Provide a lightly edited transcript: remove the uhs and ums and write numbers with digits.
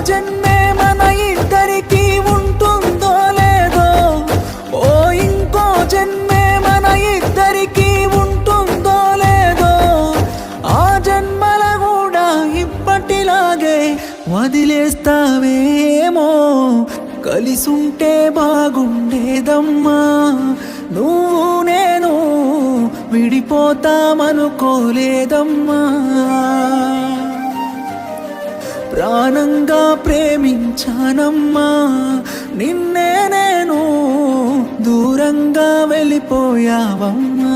జన్మే మన ఇద్దరికి ఉంటుందో లేదో, ఓ ఇంకో జన్మే మన ఇద్దరికి ఉంటుందో లేదో, ఆ జన్మల కూడా ఇప్పటిలాగే వదిలేస్తావేమో. కలిసుంటే బాగుండేదమ్మా, నువ్వు నేను విడిపోతామనుకోలేదమ్మా. ప్రాణంగా ప్రేమించానమ్మా, నిన్నే నేను దూరంగా వెళ్ళిపోయావమ్మా.